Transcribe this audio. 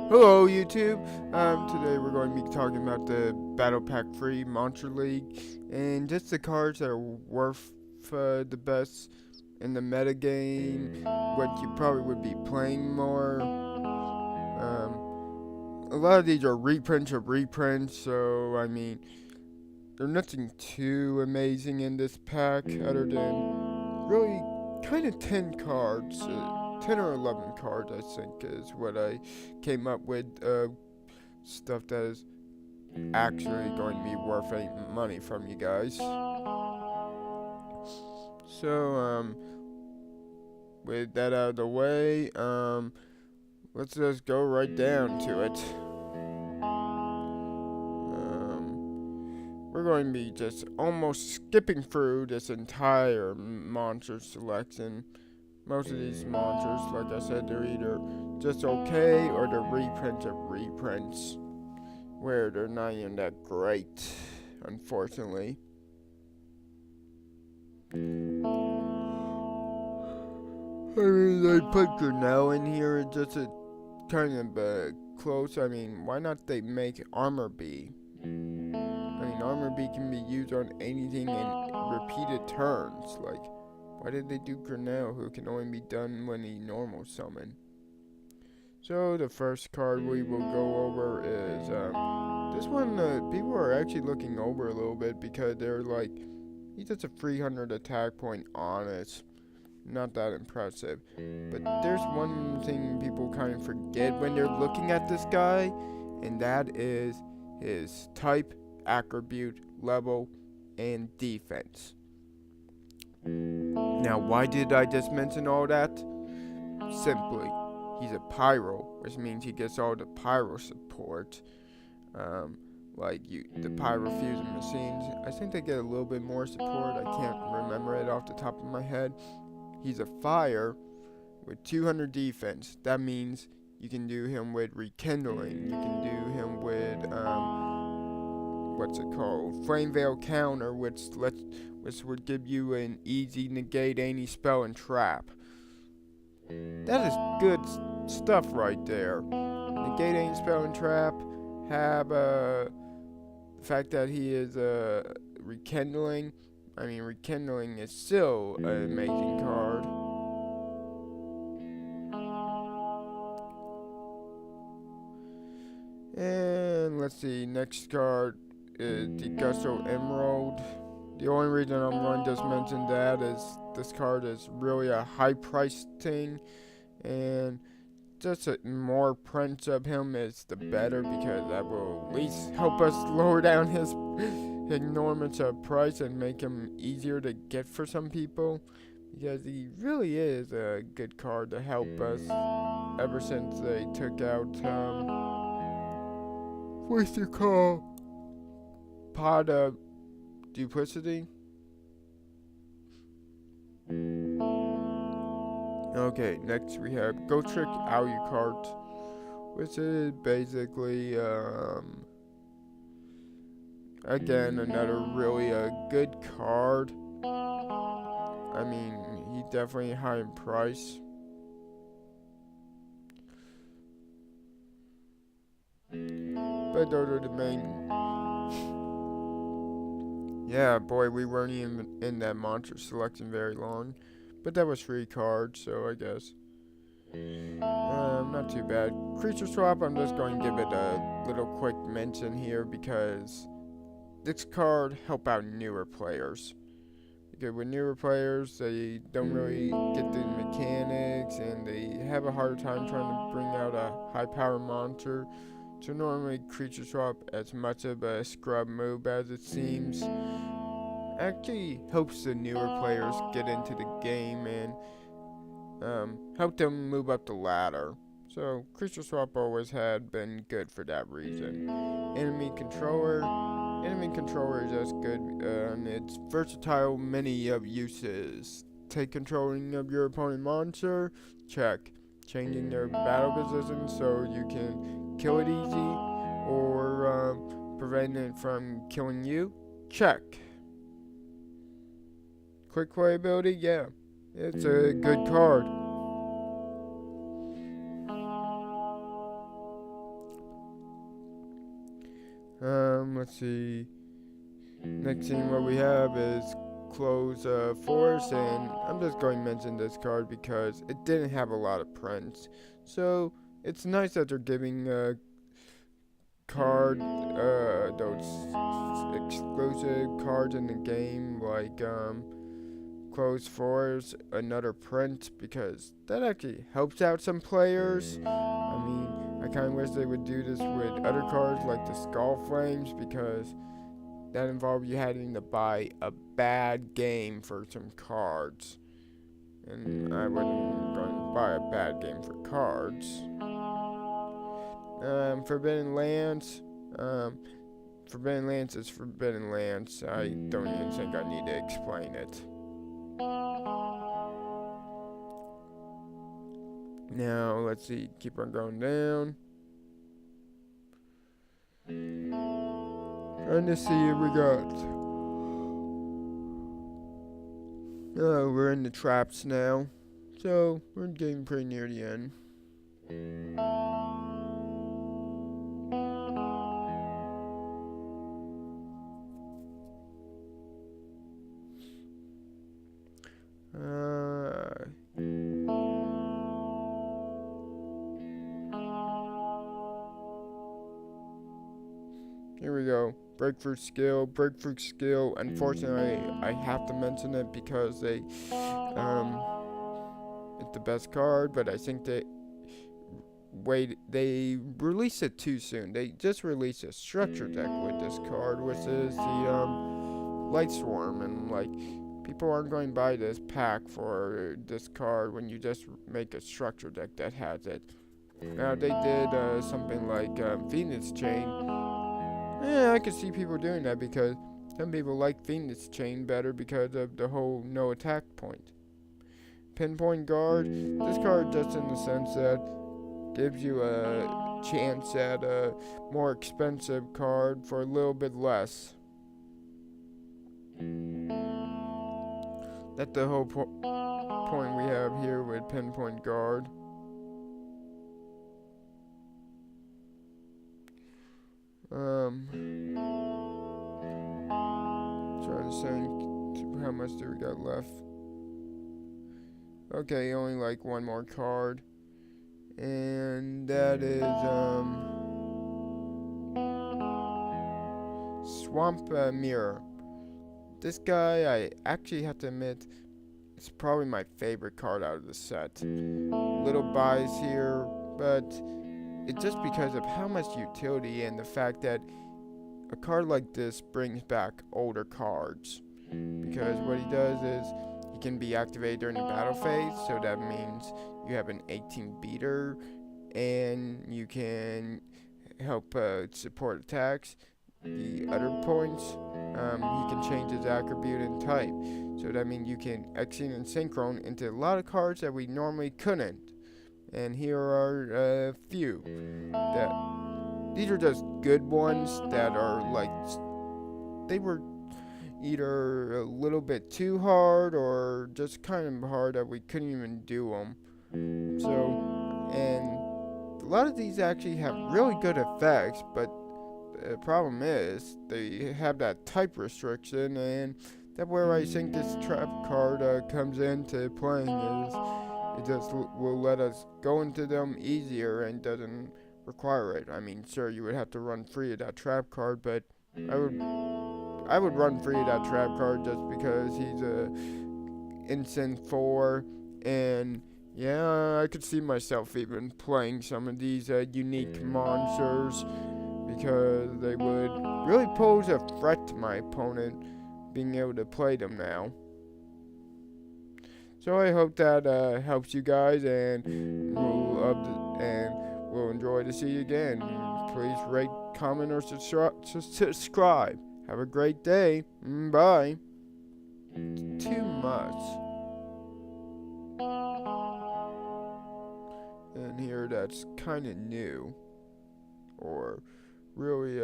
Hello YouTube. Today we're going to be talking about the Battle Pack Free Monster League and just the cards that are worth the best in the meta game, what you probably would be playing more. A lot of these are reprints of reprints, so I mean, there's nothing too amazing in this pack other than really kind of 10 cards. 10 or 11 cards, I think, is what I came up with. Stuff that is actually going to be worth any money from you guys. So, with that out of the way, let's just go right down to it. We're going to be just almost skipping through this entire monster selection. Most of these monsters, like I said, they're either just okay or they're reprints of reprints, where they're not even that great, unfortunately. I mean, they put Grinnell in here just to kind of close. I mean, why not they make Armor Bee? I mean, Armor Bee can be used on anything in repeated turns. Like, why did they do Grinnell, who can only be done when he normal summon? So the first card we will go over is this one. People are actually looking over a little bit because they're like, he does a 300 attack point on it. Not that impressive. But there's one thing people kind of forget when they're looking at this guy, and that is his type, attribute, level, and defense. Now, why did I just mention all that? Simply, he's a pyro, which means he gets all the pyro support. The pyro fusion machines. I think they get a little bit more support. I can't remember it off the top of my head. He's a fire with 200 defense. That means you can do him with rekindling. You can do him with what's it called? Flame Veil counter, which would give you an easy negate any spell and trap. That is good stuff right there. Negate any spell and trap. Have the fact that he is rekindling. I mean, rekindling is still an amazing card. And let's see, next card is the Gusto Emerald. The only reason I'm going to just mention that is this card is really a high price thing, and just more prints of him is the better, because that will at least help us lower down his enormous price and make him easier to get for some people, because he really is a good card to help us ever since they took out what's it called? Pod of Duplicity. Okay, next we have Gotrek Alucard, which is basically again another really good card. I mean, he's definitely high in price. But those are the main. Yeah, boy, we weren't even in that monster selection very long. But that was free cards, so I guess. Not too bad. Creature swap, I'm just going to give it a little quick mention here, because this card help out newer players. Because with newer players, they don't really get the mechanics, and they have a harder time trying to bring out a high power monster. So normally creature swap, as much of a scrub move as it seems, actually helps the newer players get into the game and help them move up the ladder. So creature swap always had been good for that reason. Enemy controller is just good, and it's versatile, many of uses. Take controlling of your opponent monster, check. Changing their battle position so you can kill it easy, or prevent it from killing you, check. Quick play ability, yeah, it's a good card. Let's see. Next thing what we have is Close Force, and I'm just going to mention this card because it didn't have a lot of prints. So it's nice that they're giving those exclusive cards in the game, like Close Force, another print, because that actually helps out some players. I mean, I kind of wish they would do this with other cards like the Skull Flames, because that involved you having to buy a bad game for some cards. And I wasn't going to buy a bad game for cards. Forbidden Lance. Forbidden Lance is Forbidden Lance. I don't even think I need to explain it. Now, let's see. Keep on going down. Trying to see if we got. We're in the traps now. So, we're getting pretty near the end. Here we go. Breakthrough skill. Breakthrough skill. Unfortunately, I have to mention it because it's the best card, but I think they released it too soon. They just released a structure deck with this card, which is the Light Swarm, and like people aren't going to buy this pack for this card when you just make a structure deck that has it. Now they did something like Phoenix Chain. Yeah, I could see people doing that because some people like Phoenix Chain better because of the whole no attack point. Pinpoint Guard, this card just in the sense that gives you a chance at a more expensive card for a little bit less. That's the whole point we have here with Pinpoint Guard. Trying to think how much do we got left. Okay, only like one more card. And that is Swamp Mirror. This guy, I actually have to admit, it's probably my favorite card out of the set. Little bias here, but it's just because of how much utility and the fact that a card like this brings back older cards. Because what he does is he can be activated during the battle phase, so that means you have an 18 beater and you can help support attacks. The other points, he can change his attribute and type, so that means you can Exceed and Synchron into a lot of cards that we normally couldn't. And here are a few that these are just good ones that are like they were either a little bit too hard or just kind of hard that we couldn't even do them. So, and a lot of these actually have really good effects, but the problem is they have that type restriction, and that's where I think this trap card comes into playing. Is it just will let us go into them easier and doesn't require it. I mean, sure, you would have to run free of that trap card, but I would run free of that trap card just because he's a instant 4, and yeah, I could see myself even playing some of these unique monsters because they would really pose a threat to my opponent being able to play them now. So I hope that helps you guys, and we'll enjoy to see you again. Please rate, comment, or subscribe. Have a great day. Bye. Too much. And here that's kind of new. Or really